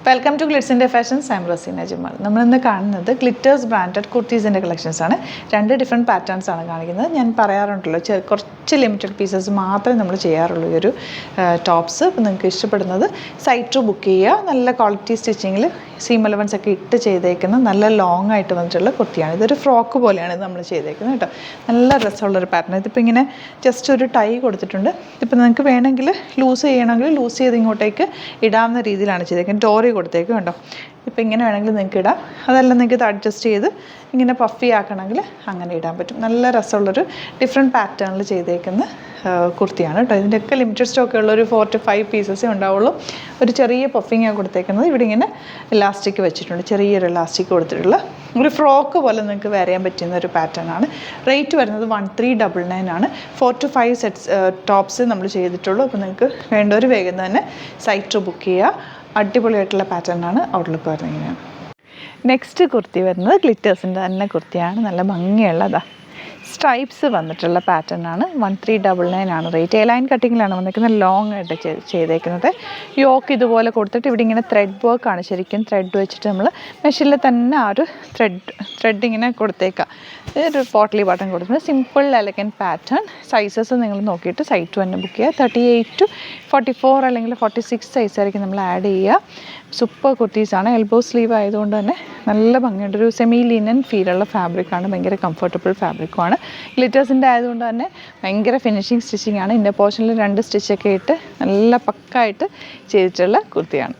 Welcome to ഗ്ലിറ്റ്സിൻ്റെ fashions. I am Raseena Jamal. നമ്മളിന്ന് കാണുന്നത് ഗ്ലിറ്റേഴ്സ് ബ്രാൻഡഡ് കുർത്തീസിൻ്റെ കളക്ഷൻസാണ്. രണ്ട് ഡിഫറെൻറ്റ് പാറ്റേൺസ് ആണ് കാണിക്കുന്നത്. ഞാൻ പറയാറുണ്ടല്ലോ, കുറച്ച് ലിമിറ്റഡ് പീസസ് മാത്രമേ നമ്മൾ ചെയ്യാറുള്ളൂ ഈ ഒരു ടോപ്സ്. അപ്പോൾ നിങ്ങൾക്ക് ഇഷ്ടപ്പെടുന്നത് സൈറ്റ് ബുക്ക് ചെയ്യുക. നല്ല ക്വാളിറ്റി സ്റ്റിച്ചിങ്ങിൽ സീം എലവൻസ് ഒക്കെ ഇട്ട് ചെയ്തേക്കുന്ന നല്ല ലോങ് ആയിട്ട് വന്നിട്ടുള്ള കുർത്തിയാണ്. ഇതൊരു ഫ്രോക്ക് പോലെയാണ് ഇത് നമ്മൾ ചെയ്തേക്കുന്നത് കേട്ടോ. നല്ല രസമുള്ളൊരു പാറ്റേൺ. ഇതിപ്പോൾ ഇങ്ങനെ ജസ്റ്റ് ഒരു ടൈ കൊടുത്തിട്ടുണ്ട്. ഇതിപ്പോൾ നിങ്ങൾക്ക് വേണമെങ്കിൽ ലൂസ് ചെയ്യണമെങ്കിൽ ലൂസ് ചെയ്ത് ഇങ്ങോട്ടേക്ക് ഇടാവുന്ന രീതിയിലാണ് ചെയ്തേക്കുന്നത്. ഡോറി കൊടുത്തേക്ക് കണ്ടോ. ഇപ്പോൾ ഇങ്ങനെ വേണമെങ്കിൽ നിങ്ങൾക്ക് ഇടാം. അതെല്ലാം നിങ്ങൾക്ക് ഇത് അഡ്ജസ്റ്റ് ചെയ്ത് ഇങ്ങനെ പഫി ആക്കണമെങ്കിൽ അങ്ങനെ ഇടാൻ പറ്റും. നല്ല രസമുള്ളൊരു ഡിഫറെൻറ്റ് പാറ്റേണിൽ ചെയ്തേക്കുന്ന കുർത്തിയാണ് കേട്ടോ. ഇതിൻ്റെയൊക്കെ ലിമിറ്റഡ് സ്റ്റോക്ക് ഉള്ള ഒരു 4 to 5 പീസസേ ഉണ്ടാവുള്ളൂ. ഒരു ചെറിയ പഫിങ്ങാണ് കൊടുത്തേക്കുന്നത്. ഇവിടെ ഇങ്ങനെ ഇലാസ്റ്റിക് വെച്ചിട്ടുണ്ട്, ചെറിയൊരു ഇലാസ്റ്റിക് കൊടുത്തിട്ടുള്ള ഒരു ഫ്രോക്ക് പോലെ നിങ്ങൾക്ക് വെയർ ചെയ്യാൻ പറ്റുന്ന ഒരു പാറ്റേൺ ആണ്. റേറ്റ് വരുന്നത് 1399 ആണ്. 4 to 5 സെറ്റ്സ് ടോപ്സ് നമ്മൾ ചെയ്തിട്ടുള്ളൂ. അപ്പോൾ നിങ്ങൾക്ക് വേണ്ടവർ വേഗം തന്നെ സൈറ്റ് ബുക്ക് ചെയ്യുക. അടിപൊളിയായിട്ടുള്ള പാറ്റേൺ ആണ്. ഔട്ട്ലുക്ക് വരുന്നത് ഇങ്ങനെയാണ്. നെക്സ്റ്റ് കുർത്തി വരുന്നത് ഗ്ലിറ്റേഴ്സിൻ്റെ തന്നെ കുർത്തിയാണ്. നല്ല ഭംഗിയുള്ളതാണ്. സ്ട്രൈപ്സ് വന്നിട്ടുള്ള പാറ്റേൺ ആണ്. 1399 ആണ് റേറ്റ്. ലൈൻ കട്ടിങ്ങിലാണ് വന്നിരിക്കുന്നത്. ലോങ് ആയിട്ട് ചെയ്തേക്കുന്നത്. യോക്ക് ഇതുപോലെ കൊടുത്തിട്ട് ഇവിടെ ഇങ്ങനെ ത്രെഡ് വർക്കാണ്. ശരിക്കും ത്രെഡ് വെച്ചിട്ട് നമ്മൾ മെഷീനിൽ തന്നെ ആ ഒരു ത്രെഡ് ഇങ്ങനെ കൊടുത്തേക്കാം. ഒരു പോട്ട്ലി ബട്ടൺ കൊടുക്കുന്നത്. Simple elegant pattern. സൈസസ് നിങ്ങൾ നോക്കിയിട്ട് സൈറ്റ് തന്നെ ബുക്ക് ചെയ്യുക. 38 to 44 അല്ലെങ്കിൽ 46 സൈസായിരിക്കും നമ്മൾ ആഡ് ചെയ്യുക. സൂപ്പർ കുർത്തീസാണ്. എൽബോ സ്ലീവ് ആയതുകൊണ്ട് തന്നെ നല്ല ഭംഗിയുണ്ട്. ഒരു സെമി ലിനൻ ഫീലുള്ള ഫാബ്രിക്കാണ്. ഭയങ്കര കംഫർട്ടബിൾ ഫാബ്രിക്കുമാണ്. ഗ്ലിറ്റേഴ്സിൻ്റെ ആയതുകൊണ്ട് തന്നെ ഭയങ്കര ഫിനിഷിങ് സ്റ്റിച്ചിങ് ആണ്. ഇന്ന പോർഷനിൽ 2 സ്റ്റിച്ചൊക്കെ ഇട്ട് നല്ല പക്കായിട്ട് ചെയ്തിട്ടുള്ള കുർത്തിയാണ്.